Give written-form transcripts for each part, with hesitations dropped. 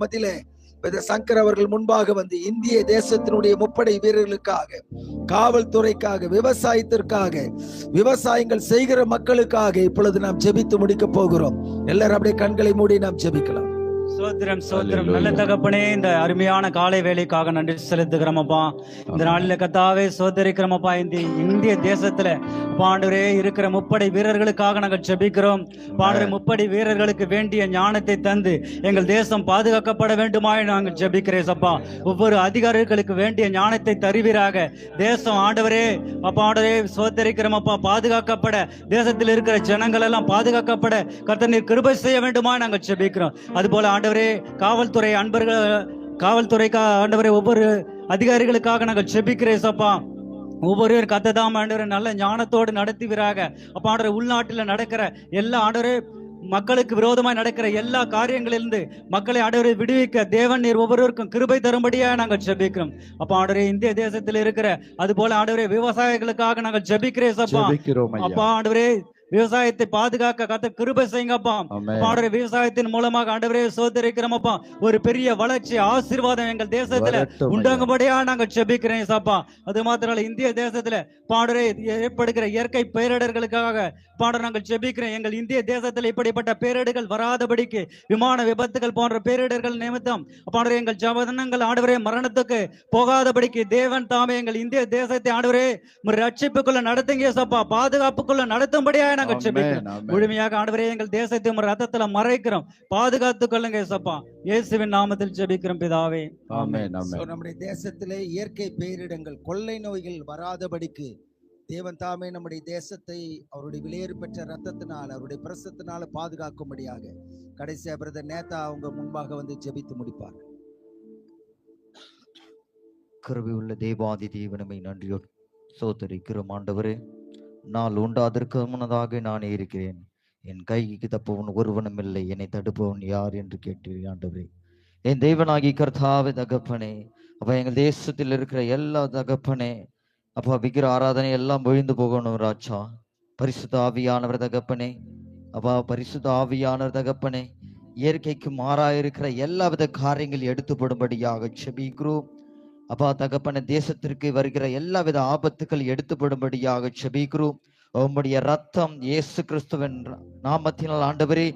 மத்தியிலே சங்கர் அவர்கள் முன்பாக வந்து இந்திய தேசத்தினுடைய முப்படை வீரர்களுக்காக, காவல்துறைக்காக, விவசாயத்திற்காக, விவசாயங்கள் செய்கிற மக்களுக்காக இப்பொழுது நாம் ஜெபித்து முடிக்க போகிறோம். எல்லாரும் அப்படியே கண்களை மூடி நாம் ஜெபிக்கலாம். சோத்திரம் சோத்திரம். நல்ல தகப்பனே, இந்த அருமையான காலை வேலைக்காக நன்றி செலுத்துகிறோமப்பா. இந்த நாளில் கத்தாவே சோதரிக்கிறோமப்பா. இந்திய தேசத்துல பாண்டவரே இருக்கிற முப்படை வீரர்களுக்காக நாங்கள் ஜெபிக்கிறோம். பாண்டவரே, முப்படை வீரர்களுக்கு வேண்டிய ஞானத்தை தந்து எங்கள் தேசம் பாதுகாக்கப்பட வேண்டுமாய் நாங்கள் ஜெபிக்கிறேன் அப்பா. ஒவ்வொரு அதிகாரிகளுக்கு வேண்டிய ஞானத்தை தருவீராக. தேசம் ஆண்டவரே அப்பா, ஆண்டவரே சோதரிக்கிறோமப்பா, பாதுகாக்கப்பட, தேசத்தில் இருக்கிற ஜனங்கள் எல்லாம் பாதுகாக்கப்பட கர்த்தர் நீர் கிருபை செய்ய வேண்டுமாய் நாங்கள் ஜெபிக்கிறோம். அதுபோல ஆண்டவரே, காவல்துறை அன்பர்கள், காவல்துறைக்காக ஆண்டவரே ஒவ்வொரு அதிகாரிகளுக்காக நாங்கள் ஜெபிக்கிறேன் அப்பா. ஒவ்வொருவர் கத்ததாம் ஆண்டவரே நல்ல ஞானத்தோடு நடத்துவீராக. அப்ப ஆண்டவரே, உள்நாட்டில் நடக்கிற எல்லா ஆண்டவரே மக்களுக்கு விரோதமாய் நடக்கிற எல்லா காரியங்களிலிருந்து மக்களை ஆண்டவரை விடுவிக்க தேவன் நீர் ஒவ்வொருவருக்கும் கிருபை தரும்படியா நாங்கள் ஜெபிக்கிறோம். அப்ப ஆண்டவரே, இந்திய தேசத்தில் இருக்கிற அது போல ஆண்டவரே விவசாயிகளுக்காக நாங்கள் ஜெபிக்கிறேன் அப்பா. ஆண்டவரே, விவசாயத்தை பாதுகாக்க கர்த்தர் கிருபை செய்யுங்கப்பா. ஆண்டவரே, விவசாயத்தின் மூலமாக ஆண்டவரே சோதரிக்கிறோமப்பா, ஒரு பெரிய வளர்ச்சி ஆசீர்வாதம் எங்கள் தேசத்துல உண்டாகும்படியா நாங்கள் ஜெபிக்கிறேன் சாப்பா. அது மாத்திரம் இந்திய தேசத்துல பாடரே ஏற்படுகிற இயற்கை பேரிடர்களுக்காக பாடர் நாங்கள் ஜெபிக்கிறேன். எங்கள் இந்திய தேசத்தில் இப்படிப்பட்ட பேரிடர்கள் வராதபடிக்கு, விமான விபத்துகள் போன்ற பேரிடர்கள் நிமித்தம் பாடரே எங்கள் ஜனங்கள் ஆண்டவரே மரணத்துக்கு போகாதபடிக்கு தேவன் தாமே எங்கள் இந்திய தேசத்தை ஆண்டவரே ரட்சிப்புக்குள்ள நடத்துங்க சாப்பா, பாதுகாப்புக்குள்ள நடத்தும்படியா நாங்கள் ஜெபிக்கிறோம். முழுமையாக ஆண்டவரே எங்கள் தேசத்தை ரத்தத்துல மறைக்கிறோம், பாதுகாத்துக் கொள்ளுங்க சப்பா. இயேசுவின் நாமத்தில் ஜெபிக்கிறோம் பிதாவே, ஆமென். நம்முடைய தேசத்திலே இயற்கை பேரிடங்கள், கொள்ளை நோய்கள் வராதபடிக்கு தேவன் தாமே நம்முடைய தேசத்தை அவருடைய விலையேறு பெற்ற ரத்தத்தினால், அவருடைய பிரசத்தினால பாதுகாக்கும்படியாக கடைசியா பிரதர் நேதா அவங்க முன்பாக வந்து ஜெபித்து முடிப்பார். கிருபை உள்ள தேவாதி தேவனமை நன்றியோடு சோதரிக்கிறோம் ஆண்டவரே. நாள் உண்டாதற்கு முன்னதாக நானே இருக்கிறேன், என் கைக்கு தப்பவன் ஒருவனும் இல்லை, என்னை தடுப்பவன் யார் என்று கேட்டீர் ஆண்டவரே. என் தேவனாகி கர்த்தாவே தகப்பனே, அப்ப எங்கள் தேசத்தில் இருக்கிற எல்லா தகப்பனே அப்பா, விக்கிர ஆராதனை எல்லாம் ஒழிந்து போகணும் ராஜா. பரிசுத்த ஆவியானவர் தகப்பனே, அப்பா பரிசுத்த ஆவியானவர் தகப்பனே, இயற்கைக்கு மாறாயிருக்கிற எல்லாவித காரியங்கள் எடுத்துப்படும்படியாக செபிக்கிறோம் அப்பா தகப்பன. தேசத்திற்கு வருகிற எல்லாவித ஆபத்துக்கள் எடுத்துப்படும்படியாக செபிக்கிறோம். உம்முடைய ரத்தம் இயேசு கிறிஸ்துவின் நாமத்தினால் ஆண்டவரே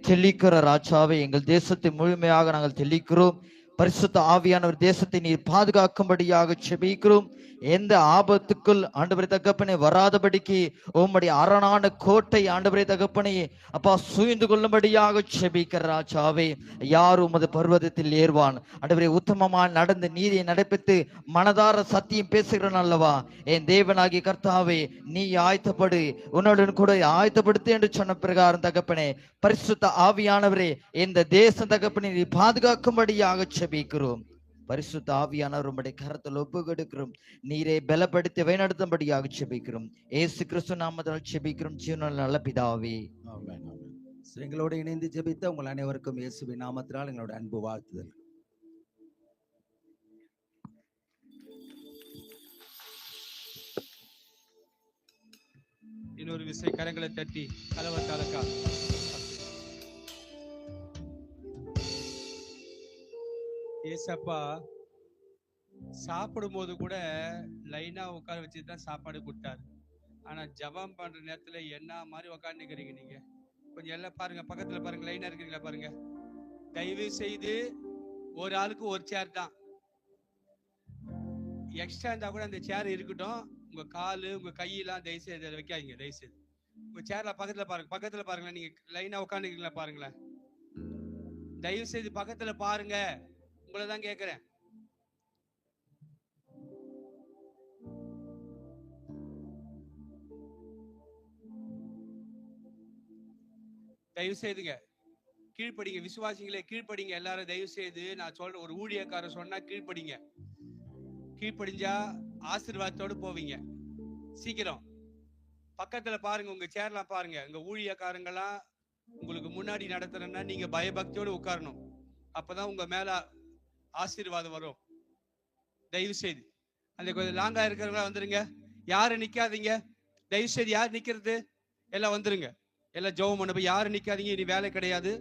தெளிக்கிற ராஜாவே, எங்கள் தேசத்தை முழுமையாக நாங்கள் தெளிக்கிறோம். பரிசுத்த ஆவியானவர் தேசத்தை நீர் பாதுகாக்கும்படியாக செபிக்கிறோம். எந்த ஆபத்துக்குள் ஆண்டவரே தகப்பனே வராதபடிக்கு உம்முடைய அரணான கோட்டை ஆண்டவரே தகப்பனே அப்பா சூழ்ந்து கொள்ளும்படியாக செபிக்கிற ராஜாவே. யார் உமது பர்வதத்தில் ஏறுவான் ஆண்டவரே, உத்தமமாக நடந்து நீதியை நடப்பித்து மனதார சத்தியம் பேசுகிறேன் அல்லவா. என் தேவனாகிய கர்த்தாவே, நீ ஆயத்தப்படு, உன்னுடன் கூட ஆயத்தப்படுத்து என்று சொன்ன பிரகாரம் தகப்பனே பரிசுத்த ஆவியானவரே இந்த தேச தகப்பனை நீ பாதுகாக்கும்படியாக செபிக்கிறோம். பரிசுத்த ஆவியானவர் உம்முடைய கரத்தில் ஒப்பு கொடுக்கிறோம். நீரை பலப்படுத்தி வழிநடத்தும்படியாக செபிக்கிறோம். இயேசு கிறிஸ்து நாமத்தால் செபிக்கிறோம் ஜீவனுள்ள நல்ல பிதாவே, ஆமென். எங்களோடு இணைந்து ஜெபித்த உங்கள் அனைவருக்கும் இயேசுவின் நாமத்தினால் எங்களோட அன்பு வாழ்த்துதல். இன்னொரு விசை கரங்களை தட்டி கலவத்தாலக்கா. ஏசப்பா சாப்பிடும் போது கூட லைனா உட்கார வச்சுட்டு தான் சாப்பாடு கொடுத்தாரு. ஆனா ஜபம் பண்ற நேரத்துல என்ன மாதிரி உட்காந்துக்கிறீங்க நீங்க? கொஞ்சம் எல்லாம் பாருங்க, பக்கத்துல பாருங்க, லைனா இருக்கிறீங்களா பாருங்க. தயவு செய்து ஒரு ஆளுக்கு ஒரு சேர் தான், எக்ஸ்ட்ரா இருந்தா கூட அந்த சேர் இருக்கட்டும். உங்க காலு உங்க கையெல்லாம் தயவு செய்து அதை வைக்காதீங்க. தயவு செய்து உங்க சேர்ல பக்கத்துல பாருங்க, பக்கத்துல பாருங்களேன். நீங்க லைனா உட்காந்துக்கிறீங்களா பாருங்களேன். தயவு செய்து பக்கத்துல பாருங்க, உங்களதான் கேக்குறேன். தயவு செய்துங்க கீழ்ப்படிங்க, விசுவாசிங்களே கீழ்ப்படிங்க. எல்லாரும் தயவு செய்து நான் சொல்ற ஒரு ஊழியக்காரர் சொன்னா கீழ்ப்படிங்க. கீழ்ப்படிஞ்சா ஆசீர்வாதத்தோடு போவீங்க. சீக்கிரம் பக்கத்துல பாருங்க, உங்க சேர்லாம் பாருங்க. உங்க ஊழியக்காரங்கெல்லாம் உங்களுக்கு முன்னாடி நடத்துறேன்னா நீங்க பயபக்தியோடு உட்காரணும். அப்பதான் உங்க மேல ஆசீர்வாதம் வரும். தயவு செய்து அந்த கொஞ்சம் லாங்கா இருக்கிறவங்களா வந்துருங்க. யாரும் நிக்காதீங்க தயவு செய்து. யார் நிக்கிறது எல்லாம் வந்துருங்க. எல்லாம் ஜெபம் பண்ண போய் யாரும் நிக்காதீங்க. இனி வேலை கிடையாது.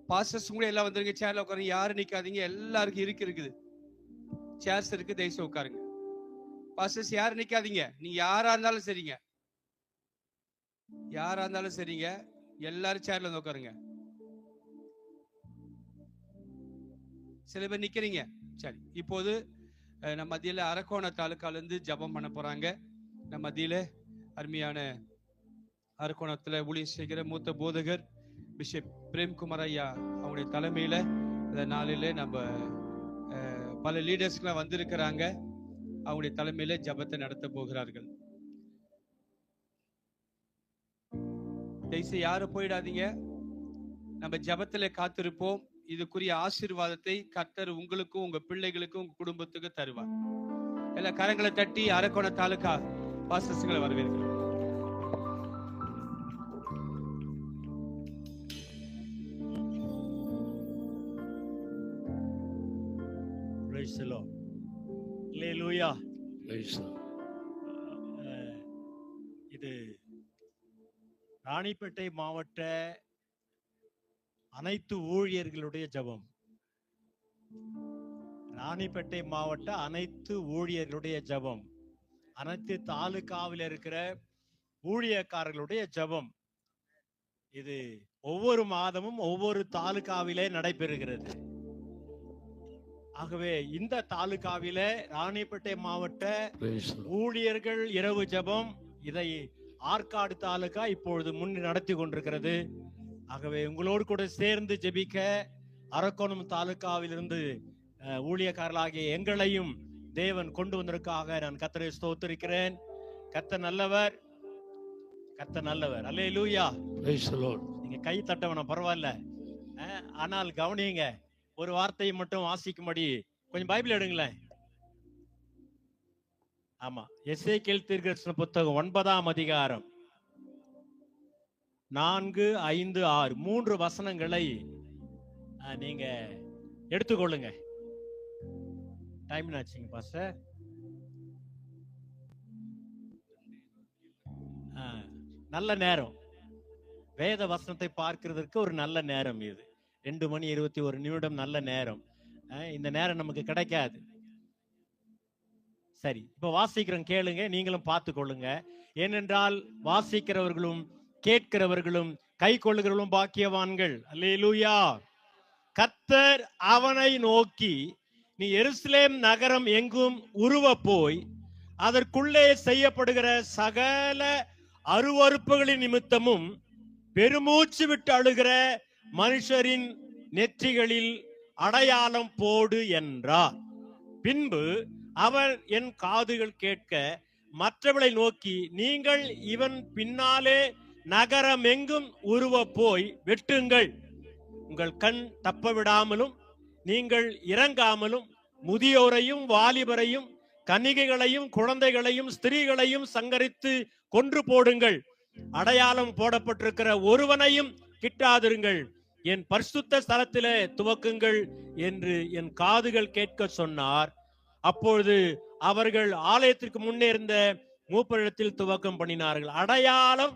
பாஸ்டர்ஸ் கூட எல்லாம் வந்துருங்க, சேர்ல உட்காருங்க, யாரும் நிக்காதீங்க, எல்லாருக்கும் இருக்குது, சேர்ஸ் இருக்கு, தயவுசெய்து உட்காருங்க. பாஸ்டர்ஸ் யாரும் நிக்காதீங்க, நீங்க யாரா இருந்தாலும் சரிங்க, யாரா இருந்தாலும் சரிங்க, எல்லாரும் சேர்ல வந்து உட்காருங்க. சில பேர் நிக்கிறீங்க. சரி, இப்போது நம்ம மத்தியில அரக்கோண தாலுக்கால இருந்து ஜபம் பண்ண போறாங்க. நம்ம மத்தியில அருமையான அரக்கோணத்துல ஊழியம் செய்கிற மூத்த போதகர் பிஷப் பிரேம்குமார் ஐயா அவங்களுடைய தலைமையில இந்த நாளில நம்ம பல லீடர்ஸ்லாம் வந்திருக்கிறாங்க. அவங்களுடைய தலைமையில ஜபத்தை நடத்த போகிறார்கள். தயவுசெய்து யாரும் போயிடாதீங்க, நம்ம ஜபத்துல காத்திருப்போம். இதுக்குரிய ஆசீர்வாதத்தை கர்த்தர் உங்களுக்கும் உங்க பிள்ளைகளுக்கும் உங்க குடும்பத்துக்கும் தருவார். எல்லா கரங்களை தட்டி அரக்கோண தாலுகா பாஸ்டர்ஸ்களை வரவேற்கிறோம். Praise the Lord. Hallelujah. இது ராணிப்பேட்டை மாவட்ட அனைத்து ஊழியர்களுடைய ஜெபம். ராணிப்பேட்டை மாவட்ட அனைத்து ஊழியர்களுடைய ஜெபம், அனைத்து தாலுகாவில் இருக்கிற ஊழியக்காரர்களுடைய ஜெபம். இது ஒவ்வொரு மாதமும் ஒவ்வொரு தாலுகாவிலே நடைபெறுகிறது. ஆகவே இந்த தாலுகாவிலே ராணிப்பேட்டை மாவட்ட ஊழியர்கள் இரவு ஜெபம், இதை ஆற்காடு தாலுகா இப்பொழுது முன் நடத்தி கொண்டிருக்கிறது. ஆகவே உங்களோடு கூட சேர்ந்து ஜெபிக்க அரக்கோணம் தாலுகாவிலிருந்து ஊழியக்காரர்களாகிய எங்களையும் தேவன் கொண்டு வந்ததற்காக நான் கர்த்தரை ஸ்தோத்திரிக்கிறேன். கர்த்தர் நல்லவர், கர்த்தர் நல்லவர். அல்லேலூயா. நீங்க கை தட்ட வேணாம், பரவாயில்ல. ஆனால் கவனிங்க, ஒரு வார்த்தையை மட்டும் வாசிக்கும்படி கொஞ்சம் பைபிள் எடுங்களேன். ஆமா, எசேக்கியேல் தீர்க்கதரிசன புத்தகம் 9ஆம் அதிகாரம் 4, 5, 6 3 வசனங்களை நீங்க எடுத்துக்கொள்ளுங்க. டைம் ஆச்சுங்க பாஸ்டர். நல்ல நேரம், வேத வசனத்தை பார்க்கிறதுக்கு ஒரு நல்ல நேரம் இது. 2:21 நல்ல நேரம். இந்த நேரம் நமக்கு கிடைக்காது. சரி, இப்ப வாசிக்கிறோம், கேளுங்க, நீங்களும் பார்த்து கொள்ளுங்க. ஏனென்றால் வாசிக்கிறவர்களும் கேட்கிறவர்களும் கை கொள்ளுகிறவர்களும் பாக்கியவான்கள். அல்லேலூயா. கர்த்தர் அவனை நோக்கி, நீ எருசலேம் நகரம் எங்கும் உருவ போய் அதற்குள்ளே செய்யப்படுகிற சகல அருவருப்புகளின் நிமித்தமும் பெருமூச்சு விட்டு அழுகிற மனுஷரின் நெற்றிகளில் அடையாளம் போடு என்றார். பின்பு அவர் என் காதுகள் கேட்க மற்றவளை நோக்கி, நீங்கள் இவன் பின்னாலே நகரம் எங்கும் உருவ போய் வெட்டுங்கள். உங்கள் கண் தப்ப விடாமலும் நீங்கள் இறங்காமலும் முதியோரையும் வாலிபரையும் கன்னிகைகளையும் குழந்தைகளையும் ஸ்திரீகளையும் சங்கரித்து கொன்று போடுங்கள். அடையாளம் போடப்பட்டிருக்கிற ஒருவனையும் கிட்டாதிருங்கள். என் பரிசுத்த ஸ்தலத்திலே துவக்குங்கள் என்று என் காதுகள் கேட்க சொன்னார். அப்பொழுது அவர்கள் ஆலயத்திற்கு முன்னே இருந்த மூப்பரிடத்தில் துவக்கம் பண்ணினார்கள். அடையாளம்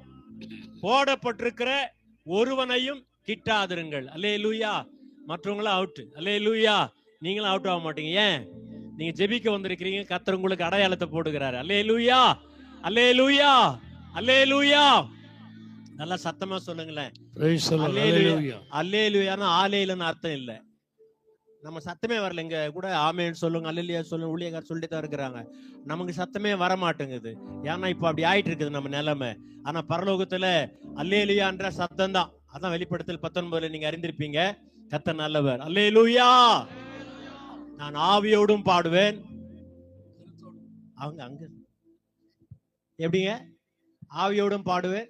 போடப்பட்டிருக்கிற ஒருவனையும் கிட்டாதிருங்கள். அல்லேலூயா. மற்றவங்களும் அவுட். அல்லேலூயா. நீங்களும் அவுட் ஆக மாட்டீங்க. ஏன்? நீங்க ஜெபிக்க வந்திருக்கிறீங்க, கர்த்தர் உங்களுக்கு அடையாளத்தை போடுகிறாரு. அல்லேலூயா, அல்லேலூயா, அல்லேலூயா. நல்லா சத்தமா சொல்லுங்களேன். அல்லேலூயான்னு ஆலேலன்னு அர்த்தம் இல்லை. நம்ம சத்தமே வரல. இங்க கூட ஆமேன்னு சொல்லுங்க, அல்லேலூயா சொல்லுங்க, ஊழியக்காரர் சொல்லிட்டு தான் இருக்கிறாங்க. நமக்கு சத்தமே வர மாட்டேங்குது. ஏன்னா இப்ப அப்படி ஆயிட்டு இருக்குது நம்ம நிலைமை. ஆனா பரலோகத்துல அல்லேலூயான்ற சத்தம் தான். அதான் வெளிப்படுத்தல் 19 நீங்க அறிந்திருப்பீங்க. கர்த்தர் நல்லவர். அல்லேலூயா. நான் ஆவியோடும் பாடுவேன். அவங்க அங்க எப்படிங்க? ஆவியோடும் பாடுவேன்.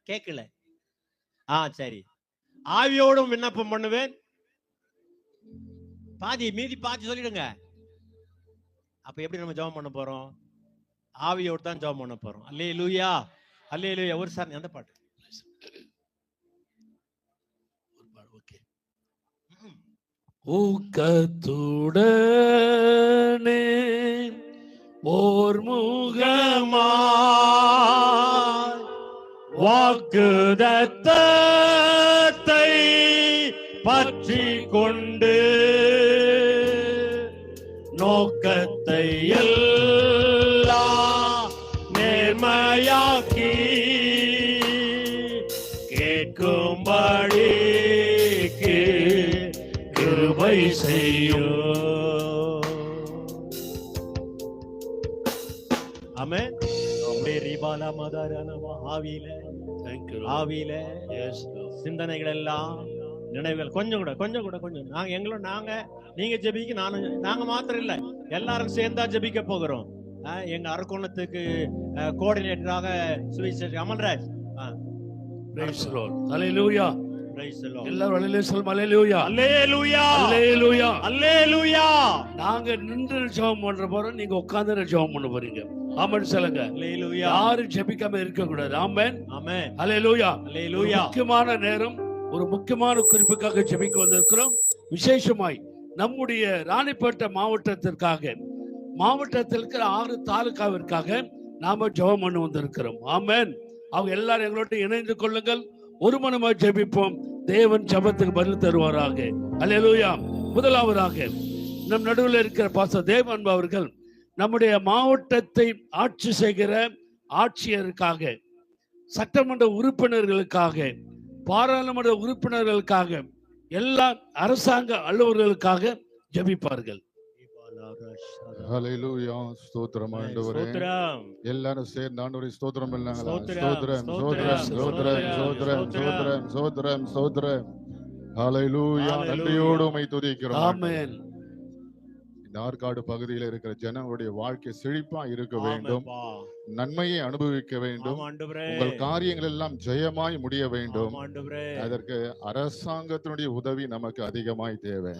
கேட்கல. சரி. ஆவியோடும் விண்ணப்பம் பண்ணுவேன். மீதி பாதி சொல்லிடுங்க. அப்ப எப்படி நம்ம ஜெபம் பண்ண போறோம்? ஆவியோடு தான் ஜெபம் பண்ண போறோம். அல்லேலூயா, அல்லேலூயா. ஒரு சார் அந்த பாட்டு. ஓகே. ஊக்கத்துடனே ஓர் முகமாய் வாக்குதத்தத்தை வெற்றி கொண்டு நோக்கத்தை எல்லாம் நேர்மையாக்கி கேட்கும்படி கிருபை செய்யும். ஆமென். அப்படியே ரிபாலா மதாரானவா ஆவியில ஆவியில சிந்தனைகள் எல்லாம் நினைவுகள் கொஞ்சம் நாங்க நீங்க ஜெபிக்க நாங்க மாத்திரம் இல்ல, எல்லாரும் சேர்ந்தா ஜெபிக்க போகிறோம். எங்க அரக்கோணத்துக்கு கோஆர்டினேட்டராக சுவிசேஷ Amalraj. Praise the Lord. Hallelujah. Praise the Lord. எல்லாரும் அல்லேலூயா சொல்லுங்க. அல்லேலூயா. அல்லேலூயா. அல்லேலூயா. அல்லேலூயா. நாங்க நின்று ஜெபம் பண்ற போறோம், நீங்க உட்கார்ந்து ஜெபம் பண்ண போறீங்க. ஆமென் சொல்லுங்க. அல்லேலூயா. யாரும் ஜெபிக்காம இருக்க கூடாது. ஆமென். ஆமென். அல்லேலூயா. அல்லேலூயா. முக்கியமான நேரம், ஒரு முக்கியமான குறிப்புக்காக ஜெபிக்க வந்திருக்கிறோம். விசேஷமாய் நம்முடைய ராணிப்பேட்டை மாவட்டத்தில் இருக்கிற 6 தாலுகாவிற்காக நாம ஜெபம் பண்ண வந்திருக்கிறோம். ஆமென். அவங்க எல்லாரும் எங்களோட இணைந்து கொள்ளுங்கள். ஒரு மனமாய் ஜெபிப்போம். தேவன் ஜெபத்துக்கு பதில் தருவாராக. அல்லேலூயா. முதலாவதாக நம் நடுவில் இருக்கிற பாஸ்டர் தேவன் அவர்கள் நம்முடைய மாவட்டத்தை ஆட்சி செய்கிற ஆட்சியருக்காக, சட்டமன்ற உறுப்பினர்களுக்காக, பாராளுமன்ற உறுப்பினர்களுக்காக, எல்லா அரசாங்க அலுவலர்களுக்காக ஜெபிப்பார்கள். ஹல்லேலூயா. ஸ்தோத்திரம் ஆண்டவரே. எல்லாரும் சேர்ந்து ஆண்டவரே ஸ்தோத்திரம் பண்ணாங்களா? ஸ்தோத்திரம் ஸ்தோத்திரம் ஸ்தோத்திரம் ஸ்தோத்திரம் ஸ்தோத்திரம் ஸ்தோத்திரம் ஸ்தோத்திரம். ஹல்லேலூயா. நன்றியோடு உம்மை துதிக்கிறோம். ஆமென். இந்த ஆற்காடு பகுதியில் இருக்கிற ஜனங்களுடைய வாழ்க்கை செழிப்பா இருக்க வேண்டும், நன்மையை அனுபவிக்க வேண்டும், உங்கள் காரியங்கள் எல்லாம் ஜெயமாய் முடிய வேண்டும். அதற்கு அரசாங்கத்தினுடைய உதவி நமக்கு அதிகமாய் தேவை.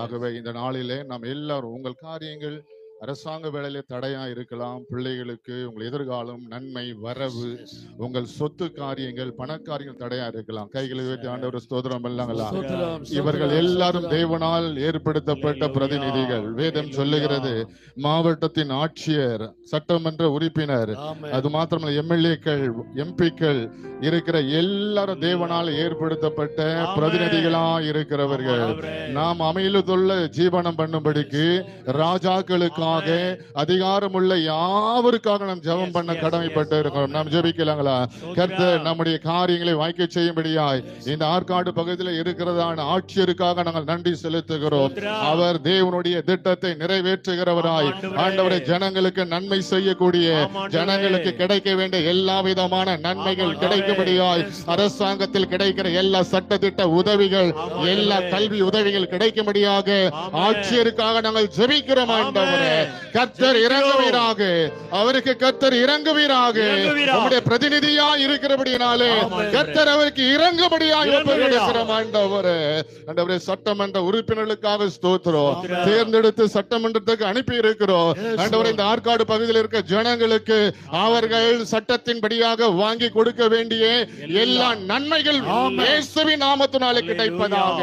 ஆகவே இந்த நாளிலே நாம் எல்லாரும் உங்கள் காரியங்கள் அரசாங்க வேலையில தடையா இருக்கலாம், பிள்ளைகளுக்கு உங்கள் எதிர்காலம், நன்மை, வரவு, உங்கள் சொத்து காரியங்கள், பணக்காரியங்கள் தடையா இருக்கலாம். கைகளை வைத்து ஆண்டவர் ஸ்தோத்திரம் பண்ணாங்களா? இவர்கள் எல்லாரும் தேவனால் ஏற்படுத்தப்பட்ட பிரதிநிதிகள். வேதம் சொல்லுகிறது மாவட்டத்தின் ஆட்சியர், சட்டமன்ற உறுப்பினர், அது மாத்திரமல்ல எம்எல்ஏக்கள், எம்பிக்கள் இருக்கிற எல்லாரும் தேவனால் ஏற்படுத்தப்பட்ட பிரதிநிதிகளா இருக்கிறவர்கள். நாம் அமையிலுள்ள ஜீவனம் பண்ணும்படிக்கு ராஜாக்களுக்கு அதிகாரமுள்ள யாவருக்காக நாம் ஜெபம் பண்ண கடமைப்பட்டு இருக்கிறோம். நாம் ஜெபிக்கலாங்களா? கர்த்தர் நம்முடைய காரியங்களை வாய்க்க செய்யும்படியாய் இந்த ஆற்காடு பகுதியில் இருக்கிறதான ஆட்சியருக்காக நாங்கள் நன்றி செலுத்துகிறோம். அவர் தேவனுடைய திட்டத்தை நிறைவேற்றுகிறவராய், ஆண்டவரை ஜனங்களுக்கு நன்மை செய்யக்கூடிய, ஜனங்களுக்கு கிடைக்க வேண்டிய எல்லா விதமான நன்மைகள் கிடைக்கும்படியாய், அரசாங்கத்தில் கிடைக்கிற எல்லா சட்டத்திட்ட உதவிகள், எல்லா கல்வி உதவிகள் கிடைக்கும்படியாக ஆட்சியருக்காக நாங்கள் ஜெபிக்கிறோம். ஆண்டவரே கர்த்தர் இறங்குவீராக, அவருக்கு கர்த்தர் இறங்குவீராக. நம்முடைய பிரதிநிதியா இருக்கிறபடினாலே கர்த்தர் அவருக்கு இறங்கும்படியாக ஒப்புக்கொடுக்கிறோம். ஆண்டவரே சட்டமன்ற உறுப்பினர்களுக்காக ஸ்தோத்திரம். தேர்ந்தெடுத்து சட்டமன்றத்துக்கு அனுப்பி இருக்கிறோம். ஆண்டவரே இந்த ஆற்காடு பகுதியில் இருக்க ஜனங்களுக்கு அவர்கள் சட்டத்தின்படியாக வாங்கி கொடுக்க வேண்டிய எல்லா நன்மைகள் இயேசுவின் நாமத்தினாலே கிடைப்பதாக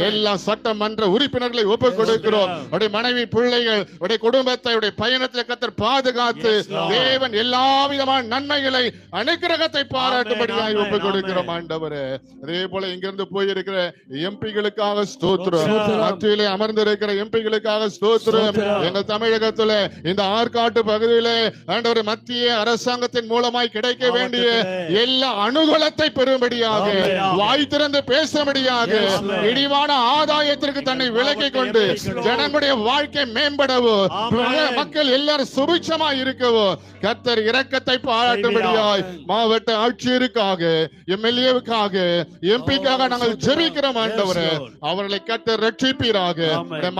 எல்லா சட்டமன்ற உறுப்பினர்களை ஒப்புக் கொடுக்கிறோம். மனைவி, பிள்ளைகள், குடும்பத்தை பயணத்தில் கர்த்தர் பாதுகாத்து தேவன் எல்லா விதமான நன்மைகளை அனுக்கிரகத்தை பாராட்டும்படியாய் ஒப்புக் கொடுக்கிறோம். ஆண்டவரே அதே போல இங்கிருந்து போயிருக்கிற எம்பிகளுக்காக ஸ்தோத்திரம். மத்தியிலே அமர்ந்திருக்கிற எம்பிகளுக்காக ஸ்தோத்திரம். எங்கள் தமிழகத்துல இந்த ஆற்காட்டு பகுதியிலே ஆண்டவரே மத்திய அரசாங்கத்தின் மூலமாய் கிடைக்க வேண்டிய எல்லா அனுகூலத்தை பெறும்படியாக, வாய் திறந்து பேசும்படியாக, இடிவான ஆதாயத்திற்கு தன்னை விலக்கிக் கொண்டு ஜனங்களுடைய வாழ்க்கை மேம்படவோ, மக்கள் எல்லாரும் சுபிட்சமா இருக்கவோ கர்த்தர் இரக்கத்தை பாராட்டும்படியாய் மாவட்ட ஆட்சியருக்காக, எம்எல்ஏவுக்காக, எம்பிக்காக நாங்கள் ஜெபிக்கிறோம். ஆண்டவரே அவர்களை கர்த்தர் ரட்சிப்பீராக.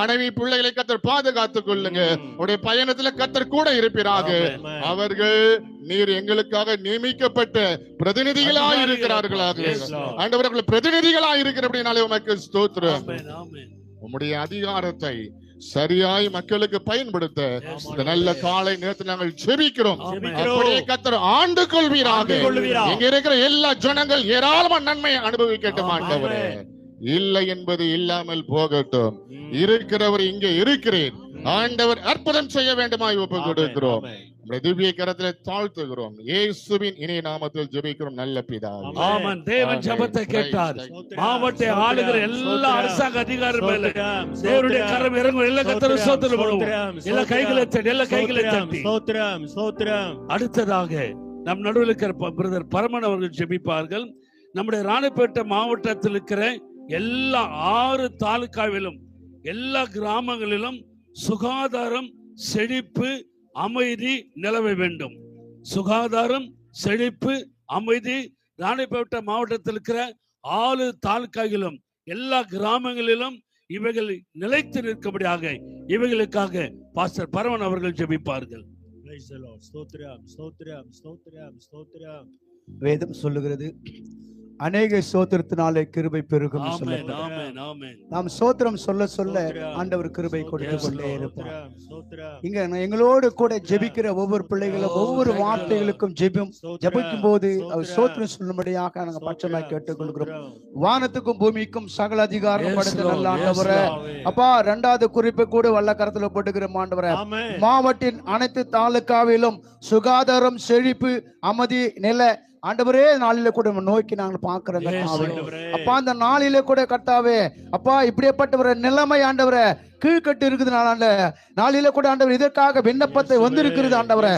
மனைவி, பிள்ளைகளை கர்த்தர் பாதுகாத்துக் கொள்ளுங்க. உடைய பயணத்துல கர்த்தர் கூட இருப்பீராக. அவர்கள் நீர் எங்களுக்காக நியமிக்கப்பட்ட பிரதிநிதிகளா இருக்கிறார்களாக. ஆண்டவர்கள் பிரதிநிதிகளா இருக்கிறபடினாலே உமக்கு ஸ்தோத்திரம். உம்முடைய அதிகாரத்தை சரியாய் மக்களுக்கு பயன்படுத்த இந்த நல்ல காலை நேரத்தில் நாங்கள் ஜெபிக்கிறோம். அப்படியே கர்த்தர் ஆண்டு கொள்வீராக. இங்க இருக்கிற எல்லா ஜனங்கள் ஏராளமான நன்மையை அனுபவிக்கட்டும். ஆண்டவரே இல்லை என்பது இல்லாமல் போகட்டும். இருக்கிறவர் இங்கே இருக்கிறேன், ஆண்டவர் அற்புதம் செய்ய வேண்டுமாய் ஒப்பு கொடுக்கிறோம். நம்முடைய திவ்ய கரத்திலே தாழ்த்துகிறோம். இயேசுவின் இனிய நாமத்தில் ஜெபிக்கிறோம் நல்ல பிதாவே. ஆமென். தேவன் ஜெபத்தை கேட்டார். மாவட்ட ஆளுகிற எல்லா அரசாங்க அதிகாரிகள் மேல தேவனுடைய கரம் இறங்கும். எல்லா கர்த்தருக்கு ஸ்தோத்திரம் பண்ணுவோம். எல்லா கைகளை தட்டி, எல்லா கைகளை தட்டி. ஸ்தோத்திரம் ஸ்தோத்திரம். அடுத்ததாக நம் நடுவில் இருக்கிற பிரதர் பரமன் அவர்கள் ஜெபிப்பார்கள். நம்முடைய ராணிப்பேட்டை மாவட்டத்தில் இருக்கிற எல்லா 6 தாலுகாவிலும் எல்லா கிராமங்களிலும் சுகாதாரம், செழிப்பு, அமைதி நிலவ வேண்டும். சுகாதாரம், செழிப்பு, அமைதி ராணிப்பேட்டை மாவட்டத்தில் இருக்கிற 6 தாலுகாவிலும் எல்லா கிராமங்களிலும் இவைகள் நிலைத்து நிற்கும்படியாக இவைகளுக்காக பாஸ்டர் பரமன் அவர்கள் ஜெபிப்பார்கள். ஸ்தோத்திரம் ஸ்தோத்திரம் ஸ்தோத்திரம் ஸ்தோத்திரம். வேதம் சொல்லுகிறது, அநேக ஸ்தோத்திரத்தினாலே கிருபை பெருகும். ஆமென், ஆமென், ஆமென். நாம் ஸ்தோத்திரம் சொல்ல சொல்ல ஆண்டவர் கிருபை கொடுத்து கொண்டே இருப்பார். இங்க எங்களோடு கூட ஜெபிக்கிற ஒவ்வொரு பிள்ளைகளும் ஒவ்வொரு வார்த்தைகளுக்கும் ஜெபிக்கும் போது அவர் ஸ்தோத்திரம் சொல்லும்படியாக நாங்கள் பட்சமாய் கேட்டுக்கொள்கிறோம். வானத்துக்கும் பூமிக்கும் சகல அதிகாரம் படைத்த நல்ல ஆண்டவரே, அப்பா 2வது குறிப்பை கூட வல்ல கரத்துல போட்டுக்கிற ஆண்டவரே, மாவட்டின் அனைத்து தாலுகாவிலும் சுகாதாரம், செழிப்பு, அமைதி நில ஆண்டவரே நாளில கூட நோக்கி நாங்கள் பாக்குறோம். அப்பா அந்த நாளில கூட கர்த்தாவே, அப்பா இப்படிப்பட்ட ஒரு நிலைமை ஆண்டவரே கீழ்கட்டு இருக்குதுனால நாளில கூட ஆண்டவர் இதற்காக விண்ணப்பத்தை வந்திருக்கிறது ஆண்டவரே.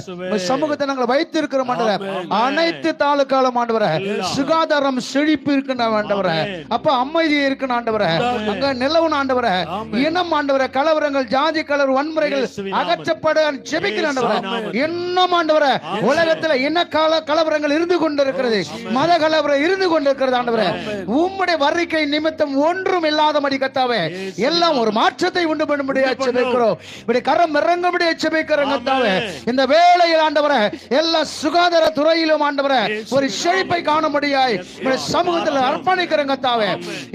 சமூகத்தை நாங்கள் வைத்திருக்கிறோம் ஆண்டவரே. அனைத்து தாலுகாலும் ஆண்டவரே சுகாதாரம், செழிப்பு இருக்குன்னு ஆண்டவரே. அப்ப அமைதி இருக்குன்னு ஆண்டவரே. அங்க நிலவன் ஆண்டவரே. இனம் ஆண்டவரே, கலவரங்கள், ஜாதி கலர் வன்முறைகள் அகற்றப்பட ஜெபிக்கிற ஆண்டவரே. இன்னும் ஆண்டவரே உலகத்துல இன கலவரங்கள் இருந்து கொண்டிருக்கிறது, மத கலவரம் இருந்து கொண்டிருக்கிறது ஆண்டவரே. உம்முடைய வருகை நிமித்தம் ஒன்றும் இல்லாதபடி கர்த்தாவே எல்லாம் ஒரு மாற்றத்தை உண்டு பண்ணும்படியாக ஜெபிக்கிறோம். இப்படி கரம் இறங்கும்படியாக ஜெபிக்கிறோம் கர்த்தாவே. இந்த வேளையில் ஆண்டவரே எல்லா சுகாதார துறையிலும் ஆண்டவரே ஒரு செழிப்பை காணும்படியாய் சமூகத்தில் அர்ப்பணிக்கிறோம் கர்த்தாவே.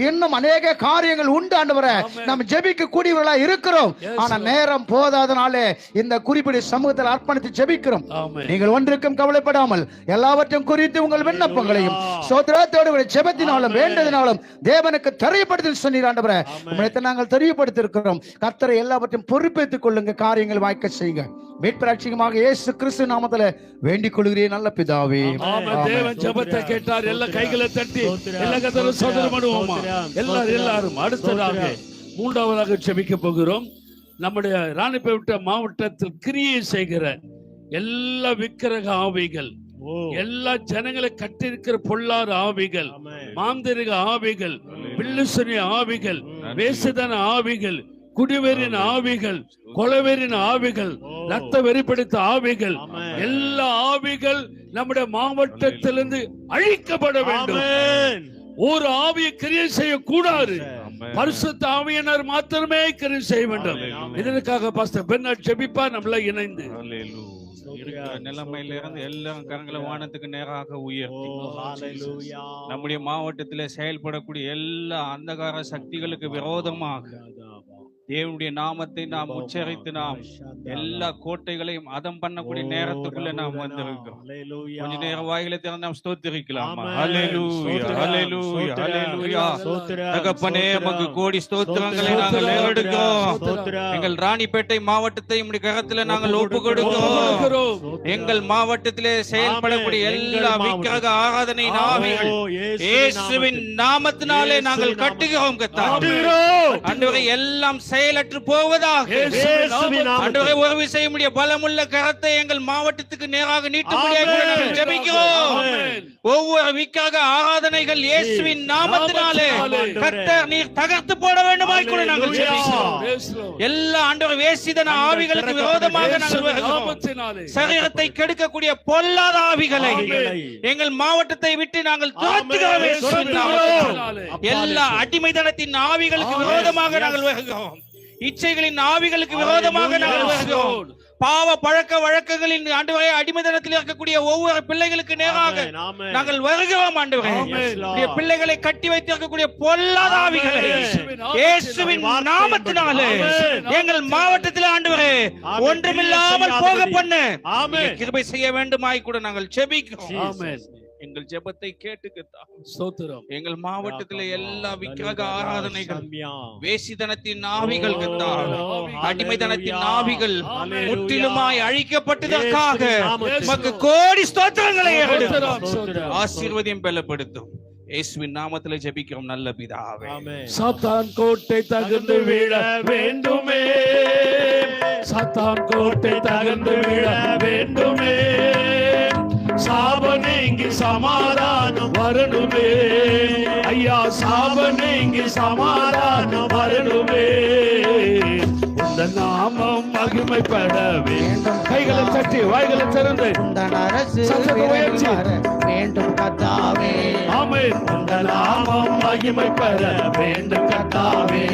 இன்னும் அநேக காரியங்கள் உண்டு ஆண்டவரே, நாம் ஜெபிக்க கூடியவர்களா இருக்கிறோம். ஆனா நேரம் போதாதனாலே இந்த குறிப்பிட்ட சமூகத்தில் அர்ப்பணித்து ஜெபிக்கிறோம். நீங்கள் ஒன்றுக்கும் கவலைப்படாமல் எல்லாவற்றையும் குறித்து உங்கள் விண்ணப்பங்களையும் ஸ்தோத்திரத்தோடு ஜெபத்தினாலும் வேண்டதினாலும் தேவனுக்கு தெரியப்படுத்தி சொன்னீர் ஆண்டவரே. உம்மை நாங்கள் தெரியப்படுத்தி இருக்கிறோம். கர்த்தரை எல்லாவற்றையும் பொறுப்பேற்றுக் கொள்ளுங்க, காரியங்கள் வாய்க்க செய்யுங்க. மீட்பரட்சிகமாக இயேசு கிறிஸ்து நாமத்திலே வேண்டிக் கொள்கிறேன் நல்ல பிதாவே. தேவன் ஜெபத்தை கேட்டார். எல்லா கைகளை தட்டி எல்லா கர்த்தரும் ஸ்தோத்திரம் பண்ணுவோமா? எல்லாரும் அடுத்ததாக 3வதாக ஜெபிக்க போகிறோம். நம்முடைய ராணிப்பேட்டை மாவட்டத்தில் கிரியை செய்கிற எல்லா விக்கிரக ஆவிகள், எல்லா ஜனங்களை கட்டிருக்கிற பொல்லாத ஆவிகள், மாந்திரிக ஆவிகள், பில்லுசனி ஆவிகள், வேசுதன ஆவிகள், குடிவெறின் ஆவிகள், கொலவெறின் ஆவிகள், ரத்த வெறிப்படுத்த ஆவிகள், எல்லா ஆவிகள் நம்முடைய மாவட்டத்திலிருந்து அழிக்கப்பட வேண்டும். ஒரு ஆவியை கிரியை செய்யக்கூடாது. பரிசுத்த ஆவியினர் மாத்திரமே கிரியை செய்ய வேண்டும். இதற்காக பாஸ்டர் பெர்னார்ட் ஜெபிப்பா நம்மள இணைந்து நிலைமையிலிருந்து எல்லா கரங்களை வானத்துக்கு நேராக உயர்த்தி நம்முடைய மாவட்டத்தில் செயல்படக்கூடிய எல்லா அந்தகார சக்திகளுக்கு விரோதமாக தேவனுடைய நாமத்தை நாம் உச்சரித்து நாம் எல்லா கோட்டைகளையும் அதம் பண்ணக்கூடிய நேரத்துக்குள்ள நாம் வந்திருக்கிறோம். கொஞ்ச நேரம் வாயிலை திறந்து நாம் ஸ்தோத்திரிக்கலாம். ஹல்லேலூயா, ஹல்லேலூயா, ஹல்லேலூயா. தகப்பனே உமக்கு கோடி ஸ்தோத்திரங்களை நாங்கள் ஏறெடுக்கிறோம். எங்கள் ராணிப்பேட்டை மாவட்டத்தை உம்முடைய கரத்துல நாங்கள் ஒப்பு கொடுக்கிறோம். எங்கள் மாவட்டத்திலே செயல்படக்கூடிய எல்லா விக்கிரக ஆராதனை ஆவிகள் இயேசுவின் நாமத்தினாலே நாங்கள் கட்டுகிறோம். ஆண்டவரே எல்லாம் செயலற்று போவதாக. ஆண்டவரே உதவி செய்ய முடிய பலமுள்ள கரத்தை எங்கள் மாவட்டத்துக்கு நேராக நீட்டும்படியாக ஜெபிக்கிறோம். ஒவ்வொரு விக்கிரக ஆராதனைகள் இயேசுவின் நாமத்தினாலே கர்த்தர் நீர் தகர்த்து போட வேண்டுமாய் கூட நாங்கள் ஜெபிக்கிறோம். எல்லா ஆண்டவரே வேசிதன ஆவிகளுக்கு விரோதமாக நாங்கள் வருகிறோம். சரீரத்தை கெடுக்கக்கூடிய பொல்லாத ஆவிகளை எங்கள் மாவட்டத்தை விட்டு நாங்கள் துரத்துகிறோம். எல்லா அடிமைத்தனத்தின் ஆவிகளுக்கு விரோதமாக நாங்கள் வருகிறோம். இச்சைகளின் ஆவிகளுக்கு விரோதமாக நாங்கள் வருகிறோம். பாவ பழக்க வழக்கங்களின் ஆண்டவரே அடிமைத்தனத்தில் இருக்கக்கூடிய ஒவ்வொரு பிள்ளைகளுக்கு நேராக நாங்கள் வருகிறோம். ஆண்டவரே பிள்ளைகளை கட்டி வைத்திருக்கக்கூடிய பொல்லாத ஆவிகளை இயேசுவின் நாமத்தினாலே எங்கள் மாவட்டத்தில் ஆண்டவரே ஒன்றுமில்லாமல் போக பண்ண கிருபை செய்ய வேண்டுமாய் கூட நாங்கள் ஜெபிக்கிறோம். எங்கள் ஜெபத்தை கேட்டுக்கத்தா. ஸ்தோத்திரம். எங்கள் மாவட்டத்துல எல்லா விக்கிரக ஆராதனைகள், வேசித்தனத்தின் நாவிகள் கத்தா, அடிமைத்தனத்தின் நாவிகள் முற்றிலுமாய் அழிக்கப்பட்டதற்காக உமக்கு கோடி ஸ்தோத்திரங்களை ஆசீர்வாதம் பலப்படுத்தும். இயேசுவின் நாமத்திலே ஜெபிக்கிறோம் நல்ல பிதாவே. சாத்தான் கோட்டை தகர்ந்து விழ வேண்டுமே, சாத்தான் கோட்டை தகர்ந்து விழ வேண்டுமே, சாப நீங்கி சமாதானம் வரணுமே ஐயா, சாப நீங்கி சமாதானம் வரணுமே, உந்த நாமம் மகிமைப்பட வேண்டும். கைகளை தட்டி வாய்களை திறந்து சத்தத்தை உயர்த்தி வேண்டும் கர்த்தாவே. ஆமென். உந்த நாமம் மகிமைப்பட வேண்டும் கர்த்தாவே,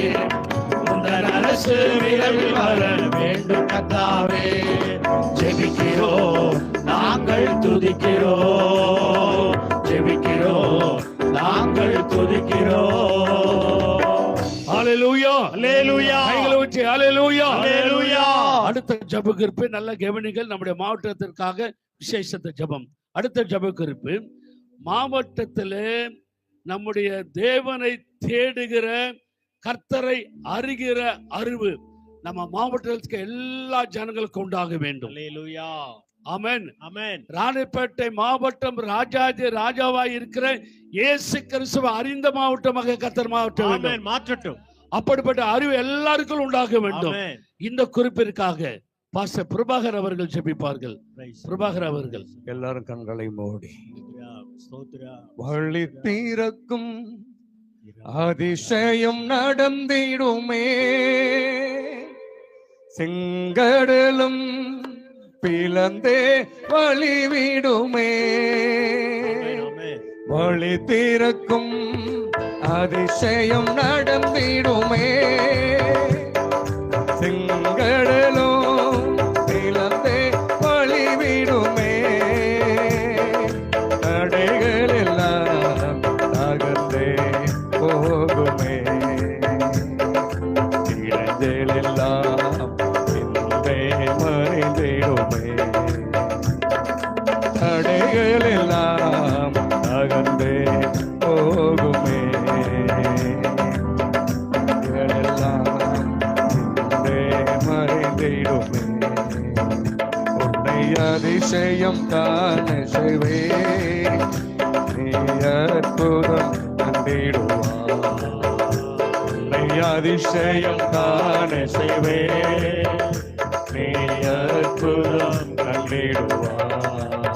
உந்த அரசு விரைவில் வர வேண்டும் கர்த்தாவே. ஜெபிக்கிறோம் நாங்கள் துதிக்கிறோம், ஜெபிக்கிறோம் நாங்கள் துதிக்கிறோம். ஹalleluya ஹalleluya கைகளை உயர்த்தி ஹalleluya ஹalleluya. அடுத்த ஜெப குறிப்பு நல்ல கவனிங்கள். நம்முடைய மாவட்டத்திற்காக விசேஷத்த ஜெபம். அடுத்த ஜெப குறிப்பு, மாவட்டத்திலே நம்முடைய தேவனை தேடுகிற கர்த்தரை அறிகிற அறிவு நம்ம மாவட்டத்துக்கு எல்லா ஜனங்களுக்கும் உண்டாக வேண்டும். ஆமென் ஆமென். ராணிப்பேட்டை மாவட்டம் ராஜாதி ராஜாவாய் இருக்கிற இயேசு கிறிஸ்துவை அறிந்த மாவட்டமாக கர்த்தர் மாவட்டம் மாற்றட்டும். அப்படிப்பட்ட அறிவு எல்லாருக்கும் உண்டாக வேண்டும். இந்த குறிப்பிற்காக பாஸ்டர் பிரபாகர் அவர்கள் ஜெபிப்பார்கள். பிரபாகர் அவர்கள். எல்லாரும் கண்களை மூடி வழி தீரக்கும் அதிசயம் நடந்திடுமே, செங்கடலும் பிளந்தே வழிவிடுமே, வழி தீரக்கும் அதிசயம் நடந்திடுமே, செங்கடலும் பிளந்தே வழிவிடுமே, தடைகள் எல்லாம் நகர்ந்தே போகுமே, இடைஞ்சல் எல்லாம் பின்பே மறைந்திடுமே, தடைகள் எல்லாம் நகர்ந்தே போகுமே, மறைந்திடுமே, உன்னை அதிசயம் காண செய்வே, நீ அற்புதம் கண்டிடுவாய், உன்னை அதிசயம் காண செய்வே, நீ அற்புதம் கண்டிடுவாய்,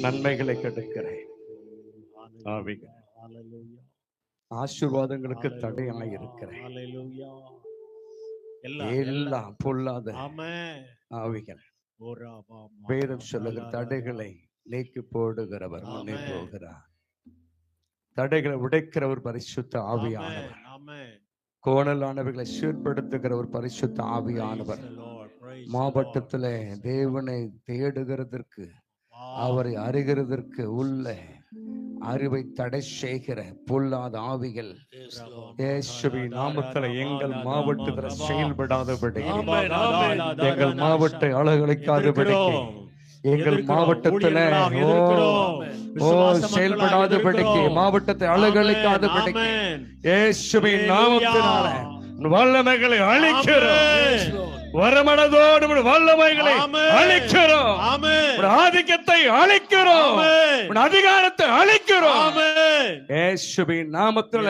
நன்மைகளை கிடைக்கிறேன், ஆசீர்வாதங்களுக்கு தடையாய் இருக்கிறேன், எல்லாம் பொல்லாத ஆவிகள் வேதம் சொல்லுகிற தடைகளை நீக்கி போடுகிறவர் முன்னே போகிறார், தடைகளை உடைக்கிறவர் பரிசுத்த ஆவியானவர், கோணலானவர்களை சீர்படுத்துகிற ஒரு பரிசுத்த ஆவியானவர் மாவட்டத்திலே தேவனை தேடுகிறதற்கு அவரை அறிகிறதற்கு உள்ள அறிவை தடை செய்கிற பொல்லாத ஆவிகள் இயேசுவின் நாமத்தில் எங்கள் மாவட்டத்தில் செயல்படாதபடி, எங்கள் மாவட்ட அழகழிக்காதபடி, எங்கள் மாவட்டத்துல செயல்படாதபடிக்கு, மாவட்டத்தை அழகழிக்காதபடிக்கு இயேசுவின் நாமத்தினால வல்லமைகளை அழிக்கிறோம், வரமனதோடு வல்லமைகளை அழிக்கிறோம், ஆதிக்கத்தை அழிக்கிறோம், அதிகாரத்தை அழிக்கிறோம், இயேசுவின் நாமத்தில்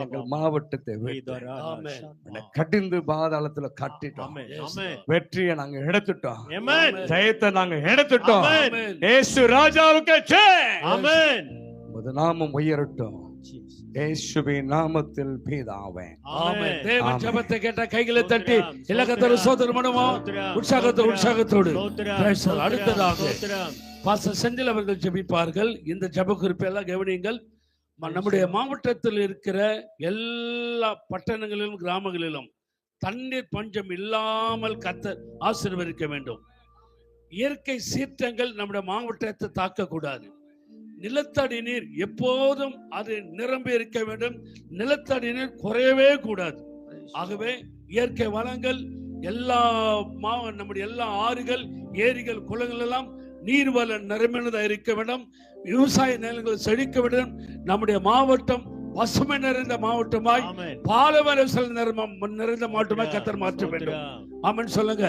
எங்கள் மாவட்டத்தை கடிந்து பாதாளத்துல கட்டிட்டோம், வெற்றியை நாங்க எடுத்துட்டோம், ஜெயத்தை நாங்க எடுத்துட்டோம், இயேசு ராஜாவுக்கு நாமம் உயரட்டும், இயேசுவின் நாமத்தில் பிதாவே ஆமென். தேவன் ஜெபத்தை கேட்ட கைகளை தட்டி இலக்கத்தோடு சோதனை பண்ணுவோம், உற்சாகத்தோடு. அடுத்ததாக பாஸ்டர் செந்தில் அவர்கள் ஜெபிப்பார்கள். இந்த ஜெப குறிப்பை எல்லாம் கவனியுங்கள். நம்முடைய மாவட்டத்தில் இருக்கிற எல்லா பட்டணங்களிலும் கிராமங்களிலும் தண்ணீர் பஞ்சம் இல்லாமல் கர்த்தர் ஆசீர்வதிக்க வேண்டும். இயற்கை சீற்றங்கள் நம்முடைய மாவட்டத்தை தாக்கக்கூடாது. நிலத்தடி நீர் எப்போதும் அது நிரம்பி இருக்க வேண்டும், நிலத்தடி நீர் குறையவே கூடாது. ஆகவே இயற்கை வளங்கள் எல்லா நம்முடைய எல்லா ஆறுகள், ஏரிகள், குளங்கள் எல்லாம் நீர்வள நிறைந்ததா இருக்க வேண்டும். விவசாய நிலங்கள் செழிக்க வேண்டும். நம்முடைய மாவட்டம் பசுமை நிறைந்த மாவட்டமாய், பாலைவன நிறைந்த மாவட்டமாய் கர்த்தர் மாற்ற வேண்டும். ஆமென் சொல்லுங்க.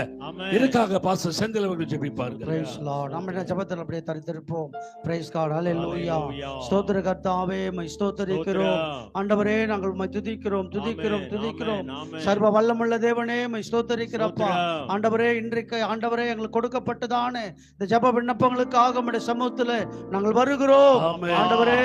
இதுக்காக பாஸ்டர் செந்தில் அவர்கள் ஜெபிப்பார்கள். Price Lord. நம்ம ஜெபத்தில் அப்படியே தரித்திருப்போம். Price God. ஹல்லேலூயா. ஸ்தோத்திர கர்த்தாவே, மை ஸ்தோத்திரிக்கிறோம். ஆண்டவரே, நாங்கள் மை துதிக்கிறோம். சர்வ வல்லமுள்ள தேவனே, மை ஸ்தோத்திரிக்கிறப்பா. ஆண்டவரே, இன்றைக்கு ஆண்டவரே எங்களுக்கு கொடுக்கப்பட்டதான இந்த ஜெப விண்ணப்பங்களுக்காக நம்முடைய சமூகத்தில் நாங்கள் வருகிறோம். ஆண்டவரே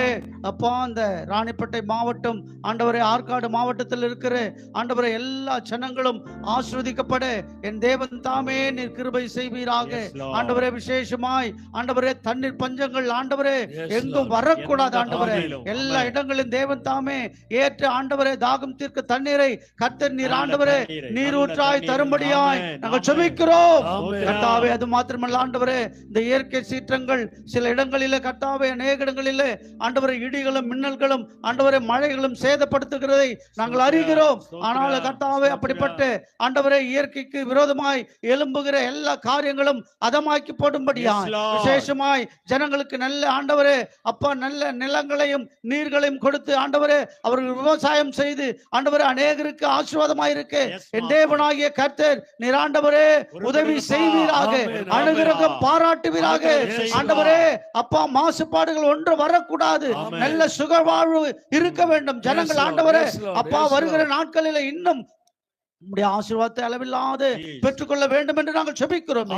அப்பா, அந்த ராணிப்பேட்டை மாவட்டம், ஆண்டவரே ஆற்காடு மாவட்டத்தில் இருக்கிற ஆண்டவரே எல்லா ஜனங்களும் ஆசீர்வதிக்கப்பட என் தேவன் தாமே நீர் கிருபை செய்வீராக. ஆண்டவரே, விசேஷமாய் ஆண்டவரே தண்ணீர் பஞ்சங்கள் ஆண்டவரே எங்கும் வரக்கூடாது. ஆண்டவரே, எல்லா இடங்களிலும் தேவன் தாமே ஏற்று ஆண்டவரே தாகம் தீர்க்க தண்ணீரை கர்த்தர் நீர் ஆண்டவரே நீரூற்றாய் தரும்படியாய் நாங்கள் ஜெபிக்கிறோம் கர்த்தாவே. அது மாத்திரமல்ல ஆண்டவரே, இந்த இயற்கை சீற்றங்கள் சில இடங்களிலே கர்த்தாவே, அநேக இடங்களிலே ஆண்டவரே இடிகளும் மின்னல்களும் ஆண்டவரே மழைகளும் சேதப்படுத்துகிறதை நாங்கள் அறிகிறோம். ஆனால் கர்த்தாவே, அப்படிப்பட்ட ஆண்டவரே இயற்கைக்கு விரோதமாய் எழும்புகிற எல்லா காரியங்களும் அதமாக்கி போடும்படியாய் விசேஷமாய் ஜனங்களுக்கு நல்ல ஆண்டவரே அப்பா நல்ல நிலங்களையும் நீர்களையும் கொடுத்து ஆண்டவரே அவர்கள் விவசாயம் செய்து ஆண்டவரே அநேகருக்கு ஆசீர்வாதமாய் இருக்க என் தேவனாகிய கர்த்தர் நீர் ஆண்டவரே உதவி செய்வீராக, அனுகிரகம் பாராட்டுவீராக. ஆண்டவரே அப்பா, மாசுபாடுகள் ஒன்று வரக்கூடாது. நல்ல சுக வாழ்வு இருக்க வேண்டும் ஜனங்கள். ஆண்டவரே அப்பா, வருகிற நாட்களில் இன்னும் உம்முடைய ஆசீர்வாதத்தை அளவில்லாது பெற்றுக்கொள்ள வேண்டும் என்று நாங்கள் ஜெபிக்கிறோம்.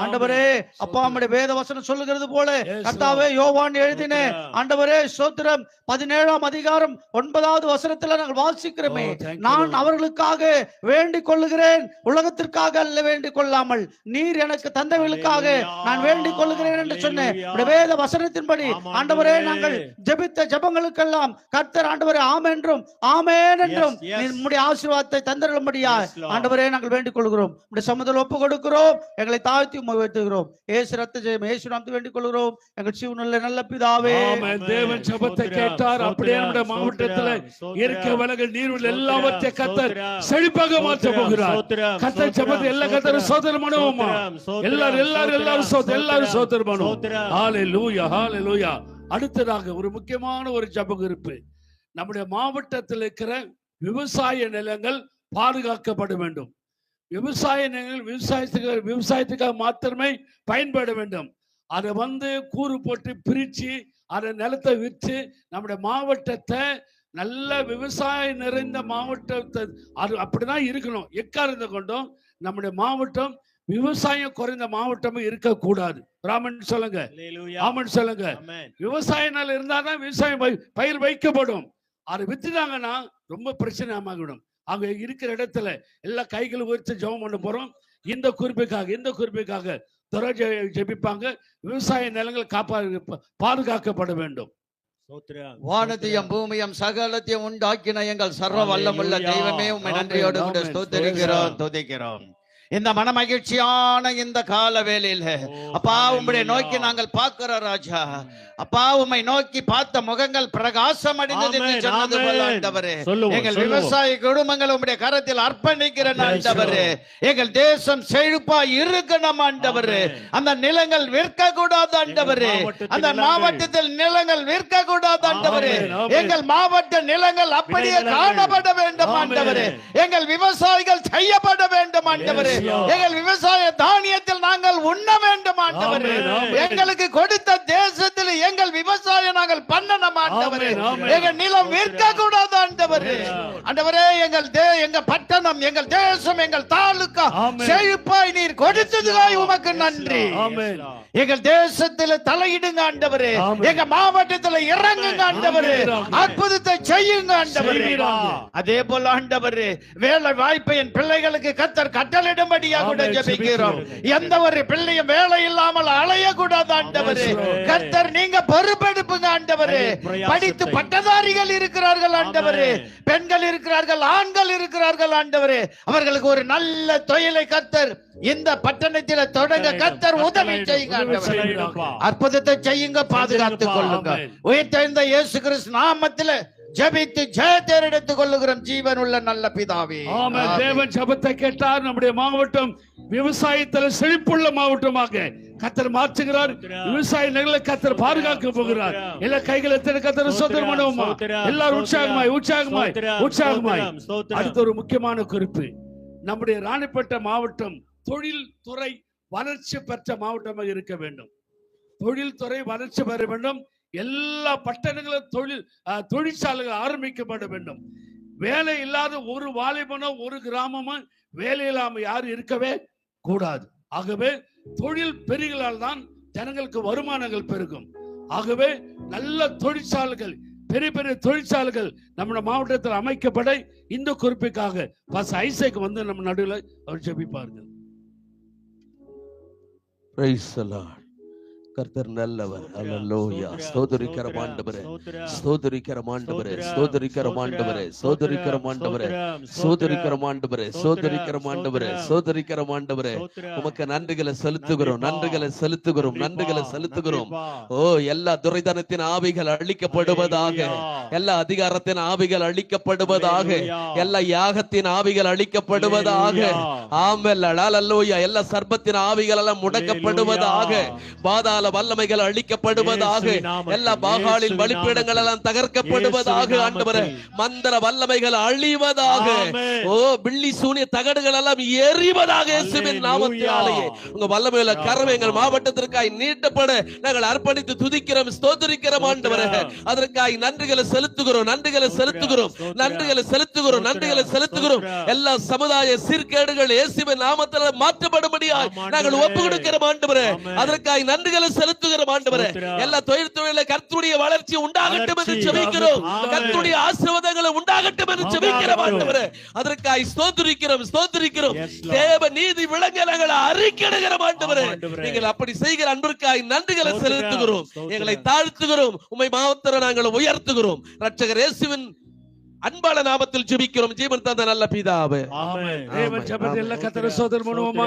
ஆண்டவரே அப்பா, நம்முடைய வேத வசனம் சொல்லுகிறது போல கர்த்தாவே, யோவான் எழுதின ஆண்டவரே ஸ்தோத்திரம் 17ஆம் அதிகாரம் 9வது வசனத்துல நாங்கள் வாசிக்கிறோமே, நான் அவர்களுக்காக வேண்டிக் கொள்ளுகிறேன், உலகத்திற்காக அல்ல வேண்டிக் கொள்ளாமல் நீர் எனக்கு தந்தவர்களுக்காக நான் வேண்டிக் கொள்ளுகிறேன் என்று சொன்னேன். வேத வசனத்தின்படி ஆண்டவரே நாங்கள் ஜெபித்த ஜெபங்களுக்கெல்லாம் கர்த்தர் ஆண்டவரே ஆமென் என்றும் ஆமென் என்றும் நம்முடைய ஆசீர்வாதத்தை தந்தருளும்படியா ஆண்டவரே நாங்கள் வேண்டிக் கொள்கிறோம். நம்முடைய சமுதல் ஒப்பு கொடுக்கிறோம், எங்களை தாழ்த்தி உயர்த்துகிறோம். இயேசு ரத்த ஜெயம் இயேசு நாமத்தில் வேண்டிக் கொள்கிறோம் எங்கள் ஜீவனுள்ள நல்ல பிதாவே. ஆமென். தேவன் ஜெபத்தை கேட்டார். அப்படியே நம்முடைய மாவட்டத்தில் இயற்கை வளங்கள் நீர் எல்லாவற்றை கர்த்தர் செழிப்பாக மாற்ற போகிறார். கர்த்தர் ஜெபத்தை எல்லா கர்த்தர் சோதனை பண்ணுவோமா? எல்லாரும் சோதனை பண்ணுவோம். ஹல்லேலூயா, ஹல்லேலூயா. அடுத்ததாக ஒரு முக்கியமான ஒரு ஜெப குறிப்பு. நம்முடைய மாவட்டத்தில் இருக்கிற விவசாய நிலங்கள் பாதுகாக்கப்பட வேண்டும். விவசாய நிலங்கள் விவசாயத்துக்காக மாத்திரமே பயன்பட வேண்டும். அதை கூறு போட்டு பிரிச்சு அதை நிலத்தை விற்று நம்முடைய மாவட்டத்தை நல்ல விவசாயம் நிறைந்த மாவட்டத்தை அது அப்படிதான் இருக்கணும். எக்காரணத்தை கொண்டும் நம்முடைய மாவட்டம் விவசாயம் குறைந்த மாவட்டமும் இருக்கக்கூடாது. ராமன் சொல்லுங்க, ஆமன் சொல்லுங்க. விவசாய நிலம் இருந்தாதான் விவசாயம் பயிர் வைக்கப்படும். அதை வித்துட்டாங்கன்னா ரொம்ப பிரச்சனை ஆகிடும். அங்க இருக்கிற இடத்துல எல்லா கைகளை உயர்த்தி ஜெபம் பண்ண போறோம். இந்த குறிப்புக்காக துறை ஜெபிப்பாங்க. விவசாய நிலங்கள் பாதுகாக்கப்பட வேண்டும். வானத்தையும் பூமியும் சகலத்தையும் உண்டாக்கின எங்கள் சர்வ வல்லமுள்ள தெய்வமே, உம்மை நன்றியோடு கூட ஸ்தோத்திரிக்கிறோம், துதிக்கிறோம். இந்த மன மகிழ்ச்சியான இந்த கால வேளையில அப்பா உம்முடைய நோக்கி நாங்கள் பார்க்கிறோம் ராஜா. அப்பா உம்மை நோக்கி பார்த்த முகங்கள் பிரகாசம் அடைந்தது என்று சொன்னது போல ஆண்டவரே, எங்கள் விவசாய குடும்பங்கள் உம்முடைய கரத்தில் அர்ப்பணிக்கிற ஆண்டவரே. எங்கள் தேசம் செழிப்பா இருக்கணும் ஆண்டவரே. அந்த நிலங்கள் விற்க கூடாது ஆண்டவரே. அந்த மாவட்டத்தில் நிலங்கள் விற்க கூடாது ஆண்டவரே. எங்கள் மாவட்ட நிலங்கள் அப்படியே காணப்பட வேண்டும் ஆண்டவரே. எங்கள் விவசாயிகள் செய்யப்பட வேண்டும் ஆண்டவரே. எங்கள் விவசாய தானியத்தில் நாங்கள் உண்ண வேண்டும் ஆண்டவரே. எங்களுக்கு கொடுத்த தேசத்தில் எங்கள் விவசாயம் நாங்கள் பண்ணணும் ஆண்டவரே. எங்கள் நிலம் விற்க கூடாது ஆண்டவரே. ஆண்டவரே, எங்கள் பட்டணம், எங்கள் தேசம், எங்கள் தாலுகா செழிப்பாய் நீர் கொடுத்ததுக்காய் உமக்கு நன்றி. எங்கள் தேசத்தில் தலையிடுங்க ஆண்டவரே. எங்க மாவட்டத்தில் இறங்குங்க ஆண்டவரே. அற்புதத்தை செய்யுங்க ஆண்டவரே. அதே போல ஆண்டவரே, வேலை வாய்ப்பை என் பிள்ளைகளுக்கு கர்த்தர் கட்டளையிடும்படியாக கூட ஜெபிக்கிறோம். எந்த ஒரு பிள்ளையும் வேலை இல்லாமல் அலையக்கூடாது ஆண்டவரே. கர்த்தர் நீங்க பொறுப்பெடுப்புங்க ஆண்டவரே. படித்து பட்டதாரிகள் இருக்கிறார்கள் ஆண்டவரே. பெண்கள் இருக்கிறார்கள், ஆண்கள் இருக்கிறார்கள் ஆண்டவரே. அவர்களுக்கு ஒரு நல்ல தொழிலை கர்த்தர் இந்த பட்டணத்தில் தொடங்க கர்த்தர் உதவி செய்யுங்க ஆண்டவரே. அற்புதத்தை செய்யுங்க, பாதுகாத்துக் கொள்ளுங்க. உயிர்த்தெழுந்த இயேசு கிறிஸ்து நாமத்தில் ஜெபித்து ஜெயத்தை எடுத்துக் கொள்ளுகிறோம் ஜீவன் உள்ள நல்ல பிதாவே. ஆமென். தேவன் ஜெபத்தை கேட்டார். நம்முடைய மாவட்டம் விவசாயத்தில் செழிப்புள்ள மாவட்டமாக கத்தர் மாற்றுகிறார். விவசாய நிலங்களை கத்தர் பாதுகாக்க போகிறார். எல்லா கைகளை கத்தர் சோதரம் பண்ணுவோமா? எல்லாரும் உற்சாகமாய் உற்சாகமாய் உற்சாகமாய். அடுத்த ஒரு முக்கியமான குறிப்பு, நம்முடைய ராணிப்பேட்டை மாவட்டம் தொழில் துறை வளர்ச்சி பெற்ற மாவட்டமாக இருக்க வேண்டும். தொழில் துறை வளர்ச்சி பெற வேண்டும். எல்லா பட்டணங்களும் தொழிற்சாலைகள் ஆரம்பிக்கப்பட வேண்டும். வேலை இல்லாத ஒரு வாலிபனோ ஒரு கிராமமோ வேலை இல்லாம யாரும் இருக்கவே கூடாது. ஆகவே தொழில் பெருகலால் தான் ஜனங்களுக்கு வருமானங்கள் பெருகும். ஆகவே நல்ல தொழிற்சாலைகள், பெரிய பெரிய தொழிற்சாலைகள் நம்ம மாவட்டத்தில் அமைக்கப்பட இந்த குறிப்புக்காக பாஸ்டர் ஐசக் வந்து நம்ம நடுவில் அவர் ஜெபிப்பார்கள். Praise the Lord. கர்த்தர் நல்லவர். அல்லேலூயா. ஸ்தோத்திரிக்கிற ஆண்டவரே, ஸ்தோத்திரிக்கிற ஆண்டவரே, ஸ்தோத்திரிக்கிற ஆண்டவரே, ஸ்தோத்திரிக்கிற ஆண்டவரே, ஸ்தோத்திரிக்கிற ஆண்டவரே, ஸ்தோத்திரிக்கிற ஆண்டவரே, ஸ்தோத்திரிக்கிற ஆண்டவரே, உமக்கு நன்றிகளை செலுத்துகிறோம், நன்றிகளை செலுத்துகிறோம், நன்றிகளை செலுத்துகிறோம். ஓ, எல்லா துரைதனத்தின் ஆவிகள் அழிக்கப்படுவதாக, எல்லா அதிகாரத்தின் ஆவிகள் அழிக்கப்படுவதாக, எல்லா யாகத்தின் ஆவிகள் அழிக்கப்படுவதாக. ஆமென். அல்லேலூயா. எல்லா சர்ப்பத்தின் ஆவிகள் எல்லாம் முடக்கப்படுவதாக, பாதாள வல்லமைகள் அழிக்கப்படுவதாக, எல்லா பாகாலின் பலிபீடங்கள் எல்லாம் தகர்க்கப்படுவதாக. ஆண்டவரே, மந்திர வல்லமைகள் அழிவதாக. ஓ, பில்லி சூனிய தகடுகள் எல்லாம் எரிவதாக இயேசுவின் நாமத்தினாலே. உங்க வல்லமையுள்ள கரம் எங்கள் மாவட்டத்திற்காய் நீட்டப்பட நாங்கள் அர்ப்பணித்து துதிக்கிறோம், ஸ்தோத்திரிக்கிறோம். ஆண்டவரே, அதற்காக நன்றிகளை செலுத்துகிறோம், நன்றிகளை செலுத்துகிறோம், நன்றிகளை செலுத்துகிறோம், நன்றிகளை செலுத்துகிறோம். எல்லா சமுதாய சீர்கேடுகள் இயேசுவின் நாமத்தினாலே மாற்றப்படும்படியாய் நாங்கள் ஒப்பு கொடுக்கிறோம். ஆண்டவரே, அதற்காக நன்றிகளை செலுத்துகிறோம். ஆண்டவரே, எல்லா தொழில்துறையில கர்த்தருடைய வளர்ச்சி உண்டாகட்டும் என்று ஜெபிக்கிறோம். கர்த்தருடைய ஆசீர்வாதங்கள் உண்டாகட்டும் என்று ஜெபிக்கிறோம். ஆண்டவரே, அதற்காக ஸ்தோத்திரிக்கிறோம், ஸ்தோத்திரிக்கிறோம். தேவ நீதி விளங்க நாங்கள் அறிக்கையிடுகிறோம். ஆண்டவரே, நீங்கள் அப்படி செய்கிற அன்பிற்காக நன்றிகளை செலுத்துகிறோம், எங்களை தாழ்த்துகிறோம், உம்மை மாவட்டத்தை நாங்கள் உயர்த்துகிறோம். இரட்சகர் இயேசுவின் அன்பான நாமத்தில் ஜெபிக்கிறோம், ஜீவன் தந்த நல்ல பிதாவே. ஆமென். தேவ ஜெபத்தை எல்லாம் கர்த்தர் ஸ்தோத்திரம் பண்ணுவோமா?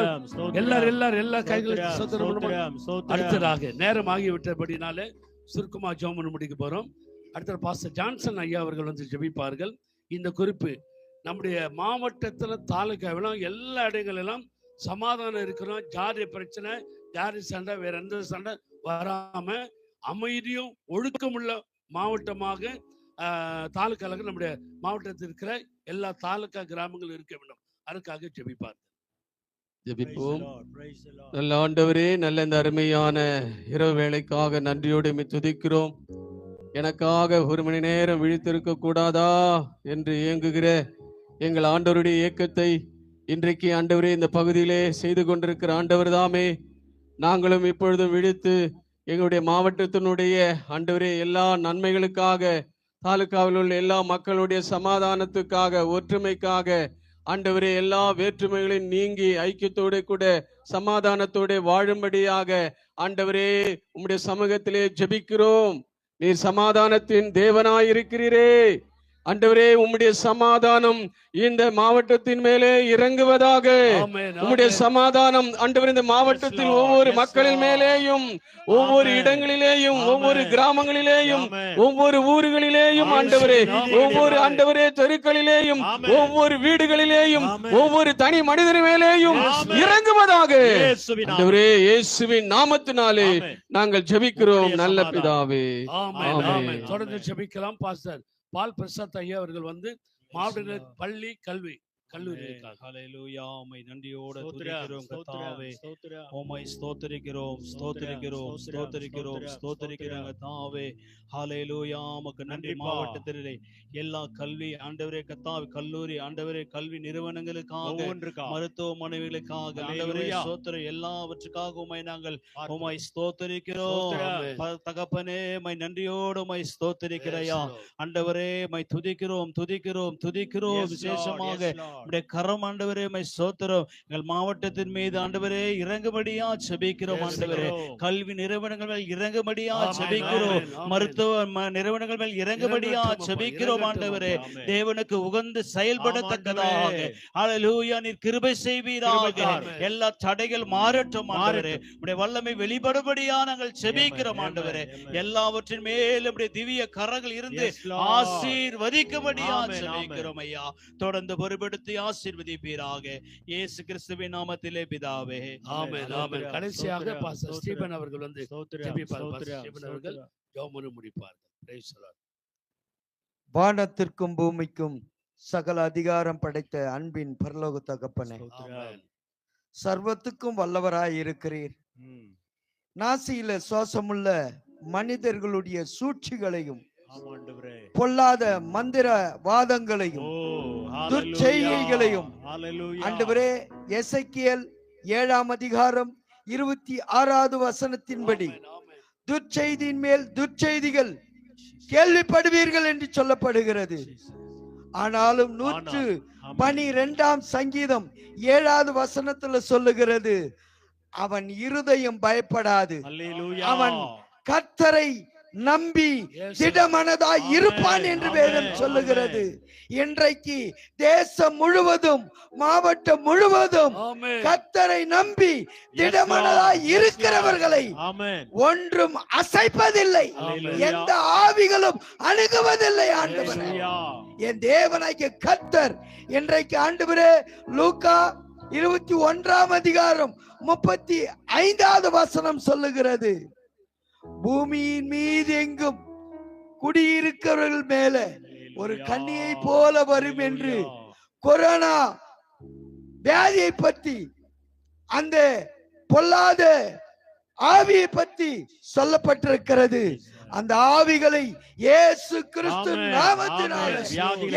எல்லா கைகளை ஸ்தோத்திரம் பண்ணுவோம். அடுத்ததாக நேரம் ஆகிவிட்டபடினாலே சுருக்கமா ஜெபம் பண்ண முடிக்க போறோம். அடுத்த பாஸ்டர் ஜான்சன் ஐயா அவர்கள் வந்து ஜெபிப்பார்கள். இந்த குறிப்பு நம்முடைய மாவட்டத்துல தாலுகாவிலும் எல்லா இடங்களிலும் சமாதானம் இருக்கிறோம். ஜாதி பிரச்சனை, ஜாதி சண்டை, வேற எந்த சண்டை வராம அமைதியும் ஒழுக்கமுள்ள மாவட்டமாக தாலுக்காலுக்கு நம்முடைய மாவட்டத்தில் இருக்கிற எல்லா தாலுக்கா கிராமங்கள் இருக்க வேண்டும். அதுக்காக ஜெபிப்பார். ஜெபிப்போம். நல்ல ஆண்டவரே, நல்ல இந்த அருமையான இரவு வேளைக்காக நன்றியோடு துதிக்கிறோம். எனக்காக ஒரு மணி நேரம் விழித்திருக்க கூடாதா என்று இயங்குகிற எங்கள் ஆண்டவருடைய இயக்கத்தை இன்றைக்கு ஆண்டவரே இந்த பகுதியிலே செய்து கொண்டிருக்கிற ஆண்டவர் தாமே, நாங்களும் இப்பொழுதும் விழித்து எங்களுடைய மாவட்டத்தினுடைய ஆண்டவரே எல்லா நன்மைகளுக்காக, தாலுகாவில் உள்ள எல்லா மக்களுடைய சமாதானத்துக்காக, ஒற்றுமைக்காக ஆண்டவரே எல்லா வேற்றுமைகளையும் நீங்கி ஐக்கியத்தோடு கூட சமாதானத்தோடு வாழும்படியாக ஆண்டவரே உம்முடைய சமூகத்திலே ஜெபிக்கிறோம். நீர் சமாதானத்தின் தேவனாயிருக்கிறீரே. ஆண்டவரே, உம்முடைய சமாதானம் இந்த மாவட்டத்தின் மேலே இறங்குவதாக. உம்முடைய சமாதானம் ஆண்டவரே இந்த மாவட்டத்தில் ஒவ்வொரு மக்களின் மேலேயும், ஒவ்வொரு இடங்களிலேயும், ஒவ்வொரு கிராமங்களிலேயும், ஒவ்வொரு ஊர்களிலேயும் ஆண்டவரே, ஒவ்வொரு ஆண்டவரே தெருக்களிலேயும், ஒவ்வொரு வீடுகளிலேயும், ஒவ்வொரு தனி மனிதர் மேலேயும் இறங்குவதாக. ஆண்டவரே, இயேசுவின் நாமத்தினாலே நாங்கள் ஜெபிக்கிறோம் நல்ல பிதாவே. ஆமென். தொடர்ந்து ஜெபிக்கலாம். பாஸ்டர் பால் பிரசாத் ஐயா அவர்கள் வந்து மாவட்ட பள்ளி கல்வி ஹல்லேலூயா. உம்மை நன்றியோடு துதிக்கிறோம் கர்த்தாவே. உம்மை ஸ்தோத்திரிக்கிறோம், ஸ்தோத்திரிக்கிறோம், ஸ்தோத்திரிக்கிறோம், ஸ்தோத்திரிக்கிறோம் கர்த்தாவே. ஹல்லேலூயா. உமக்கு நன்றி. மாவட்டத்திலே எல்லா கல்வி ஆண்டவரே கர்த்தாவே, கல்லூரி ஆண்டவரே, கல்வி நிறுவனங்களுக்காக, மருத்துவமனைகளுக்காக ஆண்டவரே ஸ்தோத்திரம், எல்லாவற்றுக்காக உம்மை நாங்கள் உம்மை ஸ்தோத்திரிக்கிறோம் தகப்பனே. உம்மை நன்றியோடு உம்மை ஸ்தோத்திரிக்கிறையா ஆண்டவரே. உம்மை துதிக்கிறோம், துதிக்கிறோம், துதிக்கிறோம். விசேஷமாக உம்முடைய கரம் ஆண்டவரே உம்மை ஸ்தோத்திரம். எங்கள் மாவட்டத்தின் மீது ஆண்டவரே இறங்கும்படியா ஜெபிக்கிறோம். ஆண்டவரே, கல்வி நிறுவனங்கள் மேல் இறங்கும்படியா ஜெபிக்கிறோம். மருத்துவ நிறுவனங்கள் மேல் இறங்கும்படியா ஜெபிக்கிறோம். ஆண்டவரே, தேவனுக்கு உகந்து செயல்படத்தக்கதாக ஹல்லேலூயா நீர் கிருபை செய்வீராக. எல்லா தடைகள் மாறட்டும் ஆண்டவரே. உம்முடைய வல்லமை வெளிப்படும்படியா நாங்கள் ஜெபிக்கிறோம். ஆண்டவரே, எல்லாவற்றின் மேல் உம்முடைய திவ்ய கரங்கள் இருந்து ஆசீர்வதிக்கும்படியா ஜெபிக்கிறோம் ஐயா. தொடர்ந்து பொறுப்பெடுத்து குடும்பத்தை ஆசீர்வதிப்பீராக. இயேசு கிறிஸ்துவின் நாமத்திலே பிதாவே. ஆமென் ஆமென். கடைசியாக பாஸ்டர் ஸ்டீபன் அவர்கள் வந்து ஜெபிப்பார். பாஸ்டர் ஸ்டீபன் அவர்கள் ஜெபம் பண்ணி முடிப்பார்கள். Praise the Lord. வானத்திற்கும் பூமிக்கும் சகல அதிகாரம் படைத்த அன்பின் பரலோக தகப்பனே, சர்வத்துக்கும் வல்லவராய் இருக்கிறீர். நாசியில சுவாசமுள்ள மனிதர்களுடைய சூழ்ச்சிகளையும் பொல்லாத மந்திர வாதங்களையும் துர்ச்செய்கைகளையும் ஆண்டவரே, எசேக்கியேல் 7ஆம் அதிகாரம் 26வது வசனத்தின்படி துர்ச்செய்தியின் மேல் துர்ச்செய்திகள் கேள்விப்படுவீர்கள் என்று சொல்லப்படுகிறது. ஆனாலும் 112ஆம் சங்கீதம் 7வது வசனத்துல சொல்லுகிறது, அவன் இருதயம் பயப்படாது, அவன் கர்த்தரை நம்பி திடமனதாய் இருப்பான் என்று வேதம் சொல்லுகிறது. இன்றைக்கு தேசம் முழுவதும், மாவட்டம் முழுவதும் கர்த்தரை நம்பி திடமனதாய் இருக்கிறவர்களை ஒன்றும் அசைப்பதில்லை, எந்த ஆவிகளும் அணுகுவதில்லை. ஆண்டவரே, என் தேவனாகிய கர்த்தர் இன்றைக்கு ஆண்டவரே, லூக்கா 21ஆம் அதிகாரம் 35வது வசனம் சொல்லுகிறது, பூமியின் மீது எங்கும் குடியிருக்கிறவர்கள் மேல ஒரு கண்ணியை போல வரும் என்று கொரோனா வியாதியை பற்றி, அந்த பொல்லாத ஆவியை பற்றி சொல்லப்பட்டிருக்கிறது. அந்த ஆவிகளை இயேசு கிறிஸ்து நாமத்தினால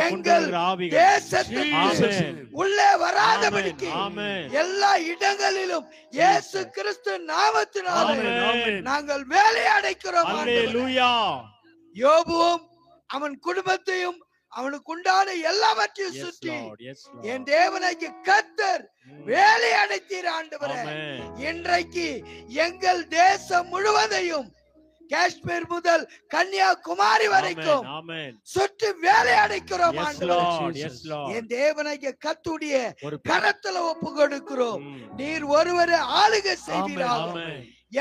எங்கள் தேசத்துக்கு உள்ளே வராதபடிக்கு எல்லா இடங்களிலும் இயேசு கிறிஸ்து நாமத்தினால நாங்கள் வேலை அடைக்கிறோம். யோபுவும் அவன் குடும்பத்தையும் அவனுக்கு உண்டான எல்லாவற்றையும் சுற்றி என் தேவனாகிய கர்த்தர் வேலை அடைத்தீர். ஆண்டவரே, இன்றைக்கு எங்கள் தேசம் முழுவதையும் காஷ்மீர் முதல் கன்னியாகுமரி வரைக்கும் சுற்றி வேலை அடைக்கிறோம். என் தேவனாகிய கர்த்தருடைய கரத்துல ஒப்பு கொடுக்கிறோம். நீர் ஒருவரை ஆளுகை செய்வீராக.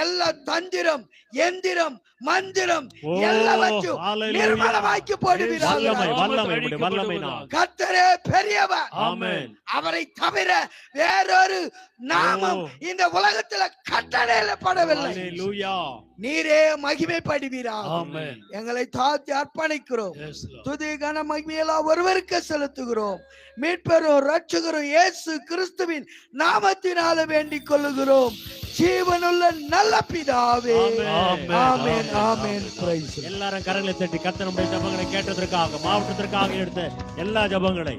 எல்லா தந்திரம், எந்திரம், மந்திரம் எல்லாவற்றையும் நிர்மலமாக்கி போடுவீராக. கர்த்தரே பெரியவர், அவரை தவிர வேறொரு நாமம் இந்த உலகத்துல கட்டளையிடப்படவில்லை. நீரே மகிமைப்படுவீராக. எங்களை தாழ்த்தி அர்ப்பணிக்கிறோம். துதி கன மகிமையெல்லாம் ஒருவருக்கு செலுத்துகிறோம். மீட்பெரும் ரட்சகரும் இயேசு கிறிஸ்துவின் நாமத்தினால வேண்டிக் கொள்ளுகிறோம். ஜீவனுள்ள நல்ல பிதாவே. ஆமென் ஆமென். எல்லாரும் கரங்களை தட்டி கர்த்தர் நம்முடைய ஜெபங்களை கேட்டதற்காக, மாவட்டத்திற்காக எடுத்த எல்லா ஜெபங்களை